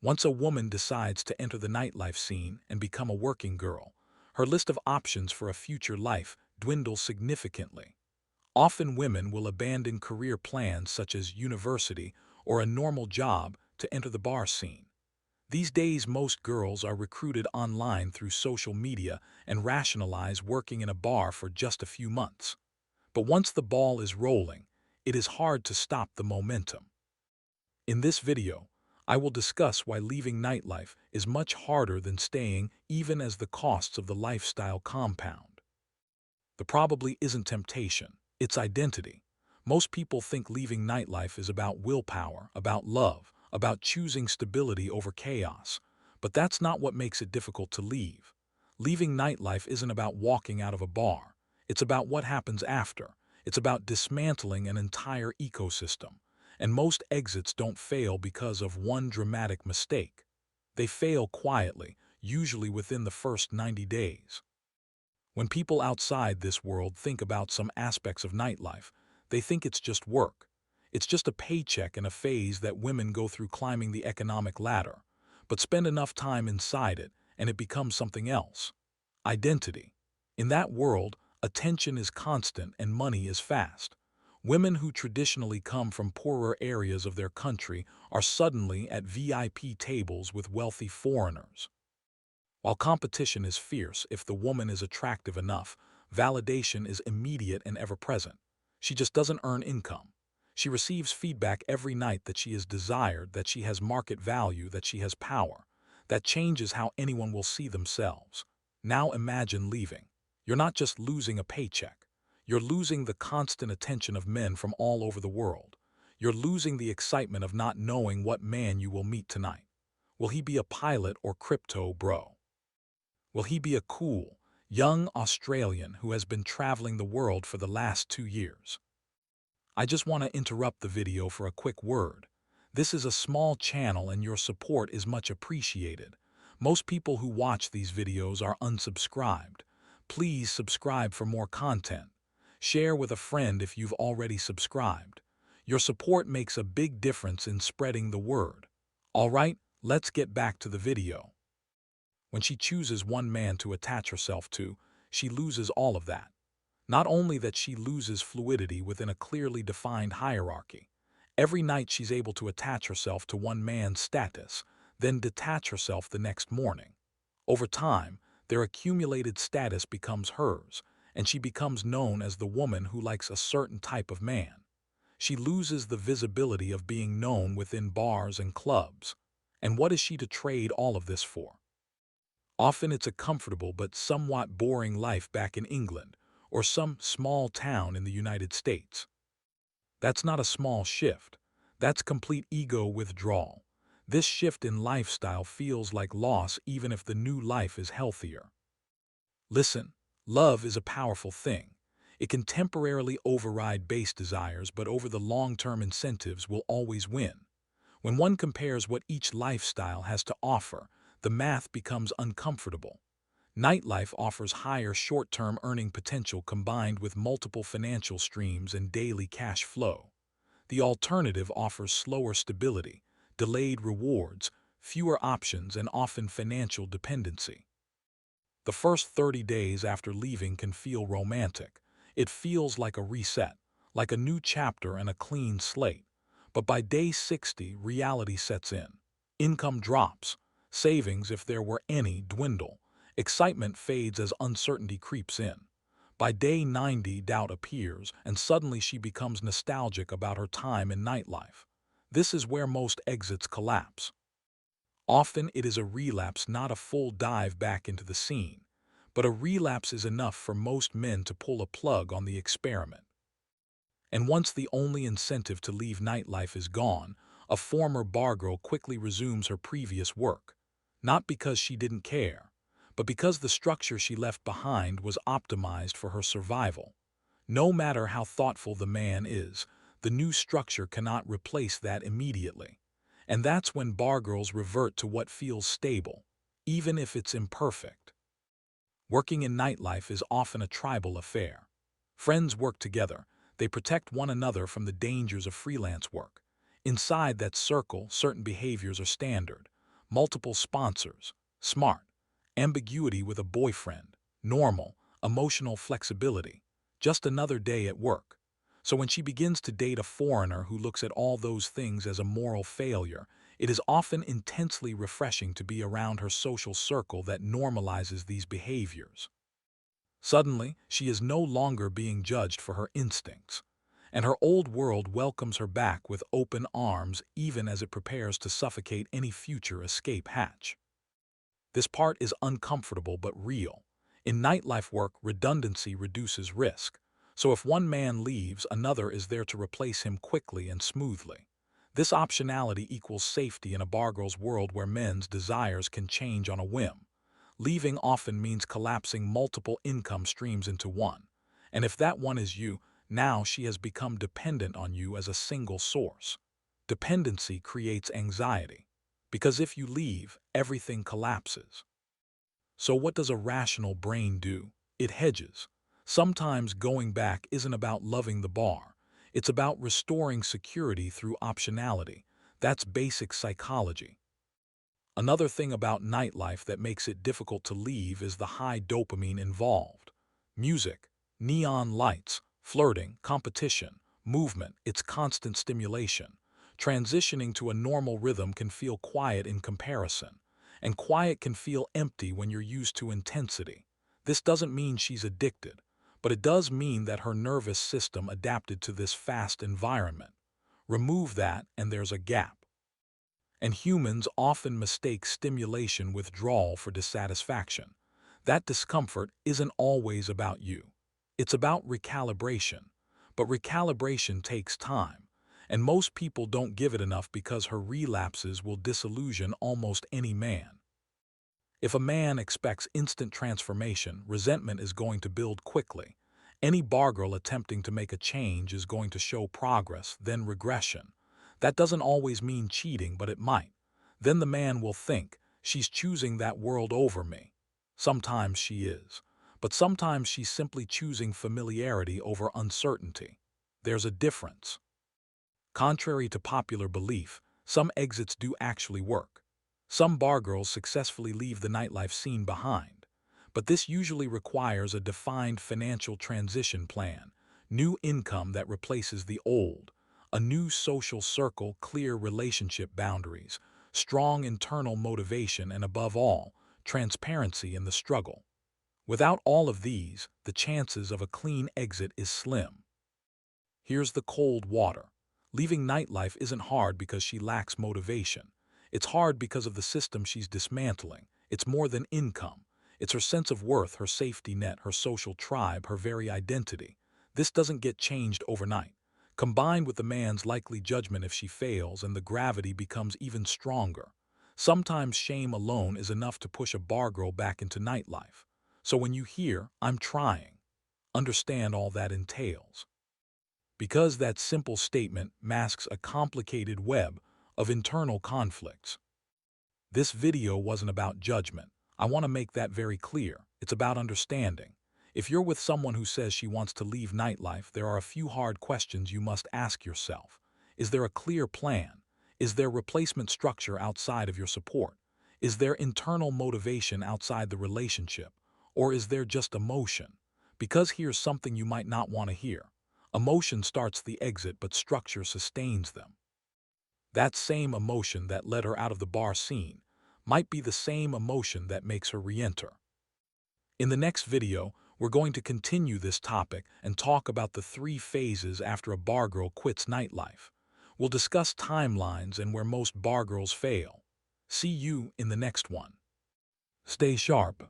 Once a woman decides to enter the nightlife scene and become a working girl, her list of options for a future life dwindles significantly. Often women will abandon career plans such as university or a normal job to enter the bar scene. These days, most girls are recruited online through social media and rationalize working in a bar for just a few months. But once the ball is rolling, it is hard to stop the momentum. In this video, I will discuss why leaving nightlife is much harder than staying even as the costs of the lifestyle compound. The probably isn't temptation, it's identity. Most people think leaving nightlife is about willpower, about love, about choosing stability over chaos. But that's not what makes it difficult to leave. Leaving nightlife isn't about walking out of a bar. It's about what happens after. It's about dismantling an entire ecosystem. And most exits don't fail because of one dramatic mistake. They fail quietly, usually within the first 90 days. When people outside this world think about some aspects of nightlife, they think it's just work. It's just a paycheck and a phase that women go through climbing the economic ladder. But spend enough time inside it, and it becomes something else. Identity. In that world, attention is constant and money is fast. Women who traditionally come from poorer areas of their country are suddenly at VIP tables with wealthy foreigners. While competition is fierce, if the woman is attractive enough, validation is immediate and ever-present. She just doesn't earn income. She receives feedback every night that she is desired, that she has market value, that she has power. That changes how anyone will see themselves. Now imagine leaving. You're not just losing a paycheck. You're losing the constant attention of men from all over the world. You're losing the excitement of not knowing what man you will meet tonight. Will he be a pilot or crypto bro? Will he be a cool, young Australian who has been traveling the world for the last 2 years? I just want to interrupt the video for a quick word. This is a small channel and your support is much appreciated. Most people who watch these videos are unsubscribed. Please subscribe for more content. Share with a friend if you've already subscribed. Your support makes a big difference in spreading the word. All right, let's get back to the video. When she chooses one man to attach herself to, she loses all of that. Not only that, she loses fluidity within a clearly defined hierarchy. Every night she's able to attach herself to one man's status, then detach herself the next morning. Over time, their accumulated status becomes hers, and she becomes known as the woman who likes a certain type of man. She loses the visibility of being known within bars and clubs. And what is she to trade all of this for? Often it's a comfortable but somewhat boring life back in England or some small town in the United States. That's not a small shift. That's complete ego withdrawal. This shift in lifestyle feels like loss even if the new life is healthier. Listen, love is a powerful thing. It can temporarily override base desires, but over the long-term incentives will always win. When one compares what each lifestyle has to offer, the math becomes uncomfortable. Nightlife offers higher short-term earning potential combined with multiple financial streams and daily cash flow. The alternative offers slower stability, delayed rewards, fewer options, and often financial dependency. The first 30 days after leaving can feel romantic. It feels like a reset, like a new chapter and a clean slate. But by day 60, reality sets in. Income drops. Savings, if there were any, dwindle. Excitement fades as uncertainty creeps in. By day 90, doubt appears, and suddenly she becomes nostalgic about her time in nightlife. This is where most exits collapse. Often it is a relapse, not a full dive back into the scene. But a relapse is enough for most men to pull a plug on the experiment. And once the only incentive to leave nightlife is gone, a former bargirl quickly resumes her previous work. Not because she didn't care, but because the structure she left behind was optimized for her survival. No matter how thoughtful the man is, the new structure cannot replace that immediately. And that's when bargirls revert to what feels stable, even if it's imperfect. Working in nightlife is often a tribal affair. Friends work together. They protect one another from the dangers of freelance work. Inside that circle, certain behaviors are standard. multiple sponsors, smart, ambiguity with a boyfriend, normal, emotional flexibility, just another day at work. So when she begins to date a foreigner who looks at all those things as a moral failure, it is often intensely refreshing to be around her social circle that normalizes these behaviors. Suddenly, she is no longer being judged for her instincts, and her old world welcomes her back with open arms even as it prepares to suffocate any future escape hatch. This part is uncomfortable but real. In nightlife work, redundancy reduces risk, so if one man leaves, another is there to replace him quickly and smoothly. This optionality equals safety in a bargirls world where men's desires can change on a whim. Leaving often means collapsing multiple income streams into one. And if that one is you, now she has become dependent on you as a single source. Dependency creates anxiety, because if you leave, everything collapses. So what does a rational brain do? It hedges. Sometimes going back isn't about loving the bar. It's about restoring security through optionality. That's basic psychology. Another thing about nightlife that makes it difficult to leave is the high dopamine involved. Music, neon lights, flirting, competition, movement, it's constant stimulation. Transitioning to a normal rhythm can feel quiet in comparison, and quiet can feel empty when you're used to intensity. This doesn't mean she's addicted, but it does mean that her nervous system adapted to this fast environment. Remove that and there's a gap. And humans often mistake stimulation withdrawal for dissatisfaction. That discomfort isn't always about you. It's about recalibration. But recalibration takes time, and most people don't give it enough because her relapses will disillusion almost any man. If a man expects instant transformation, resentment is going to build quickly. Any bargirl attempting to make a change is going to show progress, then regression. That doesn't always mean cheating, but it might. Then the man will think, she's choosing that world over me. Sometimes she is, but sometimes she's simply choosing familiarity over uncertainty. There's a difference. Contrary to popular belief, some exits do actually work. Some bargirls successfully leave the nightlife scene behind, but this usually requires a defined financial transition plan, new income that replaces the old, a new social circle, clear relationship boundaries, strong internal motivation, and above all, transparency in the struggle. Without all of these, the chances of a clean exit is slim. Here's the cold water. Leaving nightlife isn't hard because she lacks motivation. It's hard because of the system she's dismantling. It's more than income. It's her sense of worth, her safety net, her social tribe, her very identity. This doesn't get changed overnight. Combined with the man's likely judgment if she fails, and the gravity becomes even stronger. Sometimes shame alone is enough to push a bargirl back into nightlife. So when you hear, "I'm trying," understand all that entails. Because that simple statement masks a complicated web of internal conflicts. This video wasn't about judgment. I want to make that very clear. It's about understanding. If you're with someone who says she wants to leave nightlife, there are a few hard questions you must ask yourself. Is there a clear plan? Is there replacement structure outside of your support? Is there internal motivation outside the relationship? Or is there just emotion? Because here's something you might not want to hear. Emotion starts the exit, but structure sustains them. That same emotion that led her out of the bar scene might be the same emotion that makes her re-enter. In the next video, we're going to continue this topic and talk about the 3 phases after a bargirl quits nightlife. We'll discuss timelines and where most bargirls fail. See you in the next one. Stay sharp.